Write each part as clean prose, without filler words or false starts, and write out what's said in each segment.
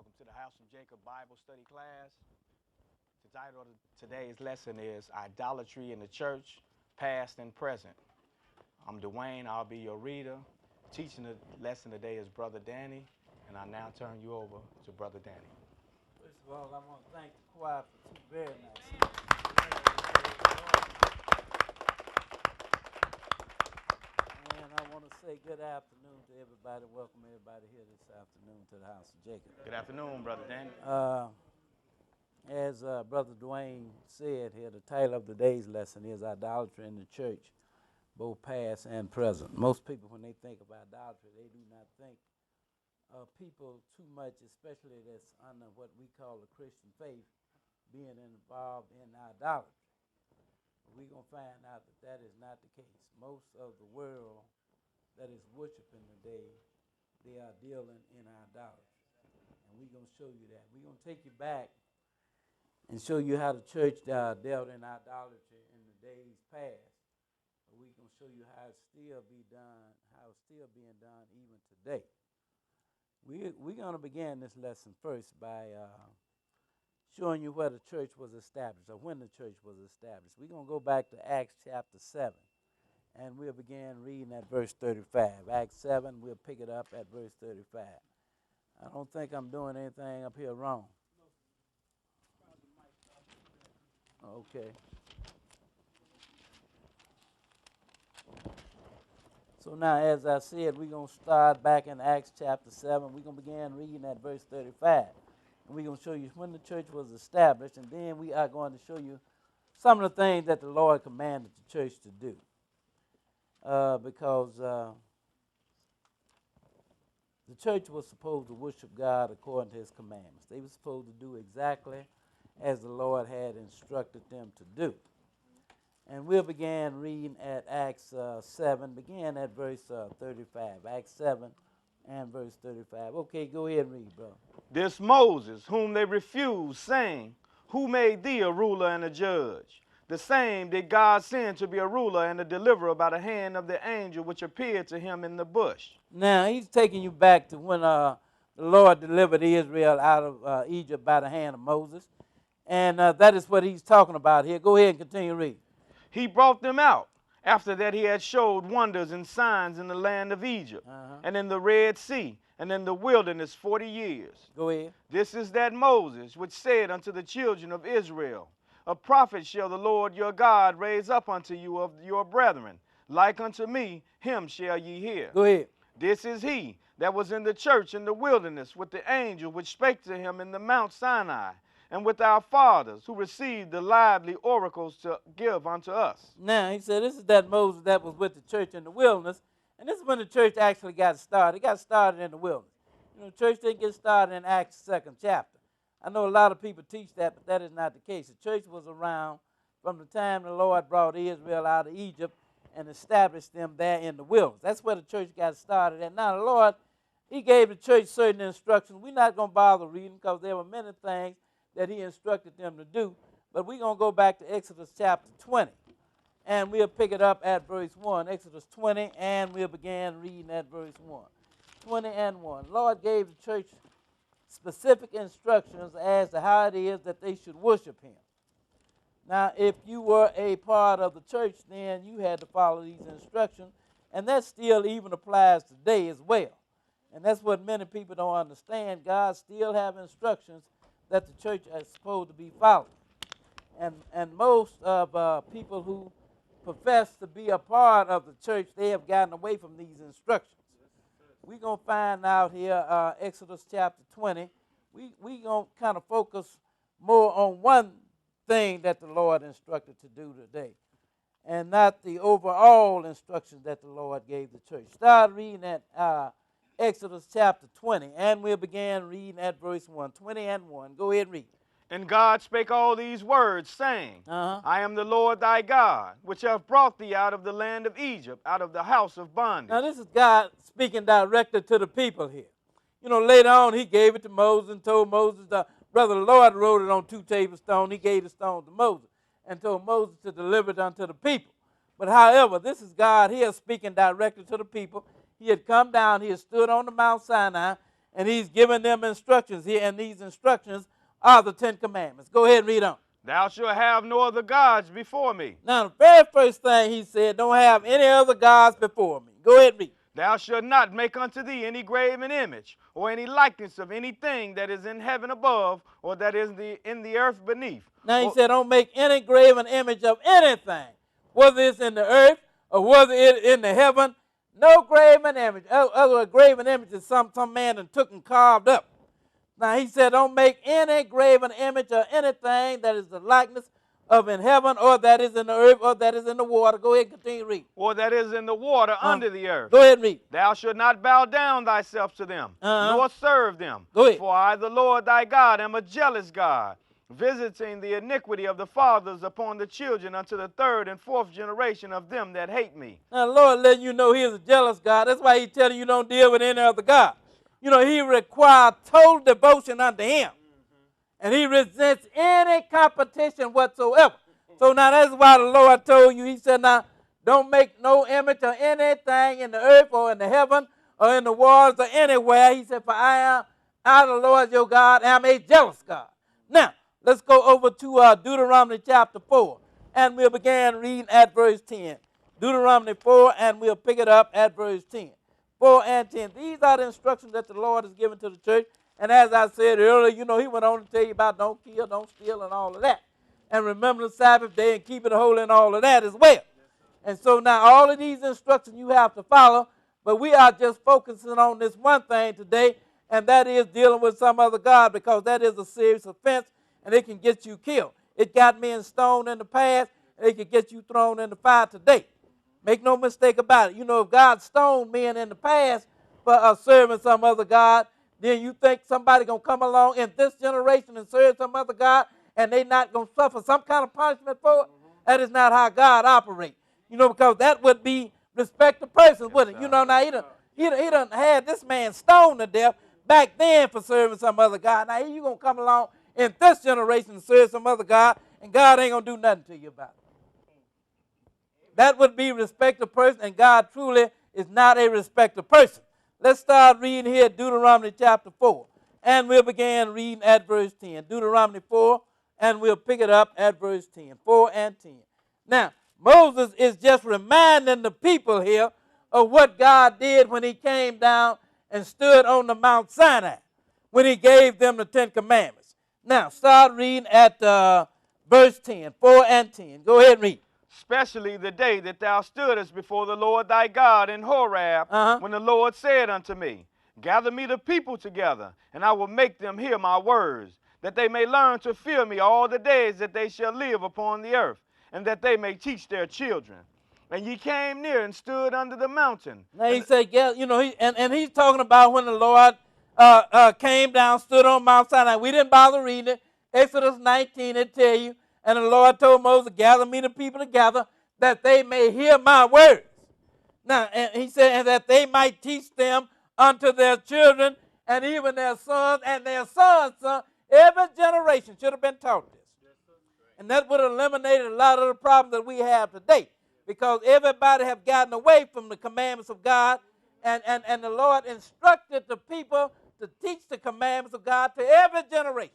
Welcome to the House of Jacob Bible Study class. The title of today's lesson is Idolatry in the Church, Past and Present. I'm Dwayne. I'll be your reader. Teaching the lesson today is Brother Danny, and I now turn you over to Brother Danny. First of all, I want to thank the choir for two very nice. And I want to say good afternoon to everybody. Welcome everybody here this afternoon to the House of Jacob. Good afternoon, Brother Danny. As Brother Dwayne said here, the title of today's lesson is Idolatry in the Church, both past and present. Most people, when they think of idolatry, they do not think of people too much, especially that's under what we call the Christian faith, being involved in idolatry. We're going to find out that that is not the case. Most of the world that is worshiping today, they are dealing in idolatry. And we're going to show you that. We're going to take you back and show you how the church dealt in idolatry in the days past. But we're going to show you how it's still being done even today. We're going to begin this lesson first by showing you where the church was established, or when the church was established. We're going to go back to Acts chapter 7, and we'll begin reading at verse 35. Acts 7, we'll pick it up at verse 35. I don't think I'm doing anything up here wrong. Okay. So now, as I said, we're going to start back in Acts chapter 7. We're going to begin reading at verse 35. And we're going to show you when the church was established, and then we are going to show you some of the things that the Lord commanded the church to do. Because the church was supposed to worship God according to his commandments. They were supposed to do exactly as the Lord had instructed them to do. And we'll begin reading at Acts 7, begin at verse 35. Acts 7 and verse 35. Okay, go ahead and read, brother. This Moses, whom they refused, saying, Who made thee a ruler and a judge? The same did God send to be a ruler and a deliverer by the hand of the angel which appeared to him in the bush. Now, he's taking you back to when the Lord delivered Israel out of Egypt by the hand of Moses. And that is what he's talking about here. Go ahead and continue reading. He brought them out. After that he had showed wonders and signs in the land of Egypt, and in the Red Sea, and in the wilderness 40 years. Go ahead. This is that Moses which said unto the children of Israel, A prophet shall the Lord your God raise up unto you of your brethren. Like unto me, him shall ye hear. Go ahead. This is he that was in the church in the wilderness with the angel which spake to him in the Mount Sinai, and with our fathers, who received the lively oracles to give unto us. Now, he said, this is that Moses that was with the church in the wilderness, and this is when the church actually got started. It got started in the wilderness. You know, the church didn't get started in Acts 2nd chapter. I know a lot of people teach that, but that is not the case. The church was around from the time the Lord brought Israel out of Egypt and established them there in the wilderness. That's where the church got started. And now the Lord, he gave the church certain instructions. We're not going to bother reading because there were many things that he instructed them to do. But we're going to go back to Exodus chapter 20. And we'll pick it up at verse 1. Exodus 20, and we'll begin reading at verse 1. 20 and 1. Lord gave the church specific instructions as to how it is that they should worship him. Now, if you were a part of the church, then you had to follow these instructions. And that still even applies today as well. And that's what many people don't understand. God still have instructions that the church is supposed to be following. And most of people who profess to be a part of the church, they have gotten away from these instructions. We're going to find out here, Exodus chapter 20, we're going to kind of focus more on one thing that the Lord instructed to do today, and not the overall instructions that the Lord gave the church. Start reading at Exodus chapter 20, and we'll begin reading at verse 1. 20 and 1. Go ahead and read. And God spake all these words, saying, I am the Lord thy God, which have brought thee out of the land of Egypt, out of the house of bondage. Now this is God speaking directly to the people here. You know, later on he gave it to Moses and told Moses, brother, the Lord wrote it on 2 tablstones. He gave the stone to Moses and told Moses to deliver it unto the people. But however, this is God here speaking directly to the people. He had come down, he had stood on the Mount Sinai, and he's giving them instructions here, and these instructions are the 10 Commandments. Go ahead and read on. Thou shalt have no other gods before me. Now, the very first thing he said, don't have any other gods before me. Go ahead and read. Thou shalt not make unto thee any graven image, or any likeness of anything that is in heaven above, or that is in the earth beneath. Now he said, don't make any graven image of anything, whether it's in the earth or whether it's in the heaven. No graven image. Other graven image is some man that took and carved up. Now he said, don't make any graven image or anything that is the likeness of in heaven, or that is in the earth, or that is in the water. Go ahead and continue to read. Or that is in the water under the earth. Go ahead and read. Thou shalt not bow down thyself to them, nor serve them. Go ahead. For I, the Lord thy God, am a jealous God, visiting the iniquity of the fathers upon the children unto the third and fourth generation of them that hate me. Now the Lord letting you know he is a jealous God. That's why he's telling you don't deal with any other God. You know, he requires total devotion unto him. And he resents any competition whatsoever. So now that's why the Lord told you, he said, now, don't make no image of anything in the earth or in the heaven or in the waters or anywhere. He said, for I, the Lord your God, am a jealous God. Now, let's go over to Deuteronomy chapter 4. And we'll begin reading at verse 10. Deuteronomy 4, and we'll pick it up at verse 10. 4 and 10. These are the instructions that the Lord has given to the church. And as I said earlier, you know, he went on to tell you about don't kill, don't steal, and all of that. And remember the Sabbath day and keep it holy and all of that as well. And so now all of these instructions you have to follow, but we are just focusing on this one thing today, and that is dealing with some other God, because that is a serious offense, and it can get you killed. It got men stoned in the past, and it can get you thrown in the fire today. Make no mistake about it. You know, if God stoned men in the past for serving some other God, then you think somebody going to come along in this generation and serve some other God and they not going to suffer some kind of punishment for it? That is not how God operates. You know, because that would be respect the person, wouldn't it? You know, now he done had this man stoned to death back then for serving some other God. Now you going to come along in this generation and serve some other God, and God ain't going to do nothing to you about it. That would be respect the person, and God truly is not a respecter person. Let's start reading here Deuteronomy chapter 4. And we'll begin reading at verse 10. Deuteronomy 4, and we'll pick it up at verse 10. 4 and 10. Now, Moses is just reminding the people here of what God did when he came down and stood on the Mount Sinai, when he gave them the 10 Commandments. Now, start reading at verse 10. 4 and 10. Go ahead and read. Especially the day that thou stoodest before the Lord thy God in Horeb, when the Lord said unto me, gather me the people together, and I will make them hear my words, that they may learn to fear me all the days that they shall live upon the earth, and that they may teach their children. And ye came near and stood under the mountain. Now he said, yeah, you know, and he's talking about when the Lord came down, stood on Mount Sinai. We didn't bother reading it. Exodus 19, it tell you. And the Lord told Moses, gather me the people together, that they may hear my words. Now, and he said, and that they might teach them unto their children, and even their sons, and their sons' sons. Every generation should have been taught this. And that would have eliminated a lot of the problems that we have today, because everybody have gotten away from the commandments of God, and the Lord instructed the people to teach the commandments of God to every generation.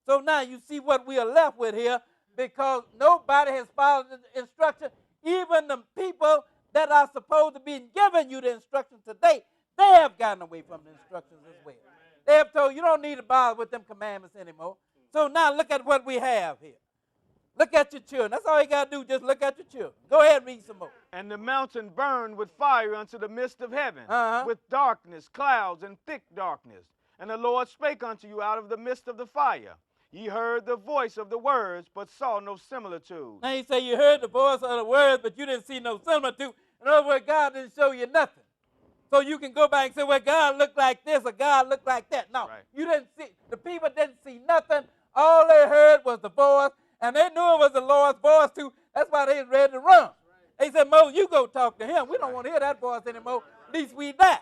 So now you see what we are left with here, because nobody has followed the instruction. Even the people that are supposed to be giving you the instructions today, they have gotten away from the instructions as well. They have told you don't need to bother with them commandments anymore. So now look at what we have here. Look at your children. That's all you got to do, just look at your children. Go ahead and read some more. And the mountain burned with fire unto the midst of heaven, with darkness, clouds, and thick darkness. And the Lord spake unto you out of the midst of the fire. Ye heard the voice of the words, but saw no similitude. Now you say you heard the voice of the words, but you didn't see no similitude. In other words, God didn't show you nothing. So you can go back and say, well, God looked like this or God looked like that. No, you didn't see. The people didn't see nothing. All they heard was the voice, and they knew it was the Lord's voice too. That's why they was ready to run. They said, Moses, you go talk to him. We don't want to hear that voice anymore. At least we die.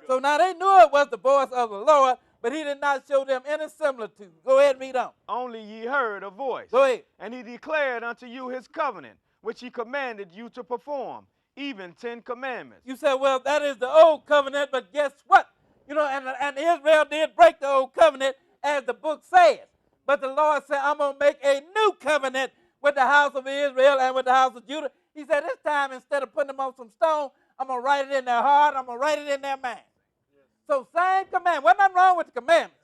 So now they knew it was the voice of the Lord, but he did not show them any similitude. Go ahead and read on. Only ye heard a voice. Go ahead. And he declared unto you his covenant, which he commanded you to perform, even 10 commandments. You said, well, that is the old covenant, but guess what? You know, and Israel did break the old covenant as the book says. But the Lord said, I'm going to make a new covenant with the house of Israel and with the house of Judah. He said, this time, instead of putting them on some stone, I'm going to write it in their heart. I'm going to write it in their mind. So same commandment. Wasn't nothing wrong with the commandments.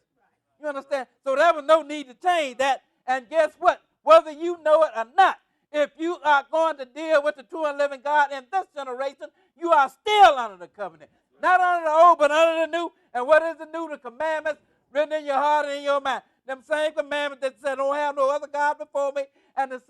You understand? So there was no need to change that. And guess what? Whether you know it or not, if you are going to deal with the true and living God in this generation, you are still under the covenant. Not under the old, but under the new. And what is the new? The commandments written in your heart and in your mind. Them same commandments that said, don't have no other God before me. And the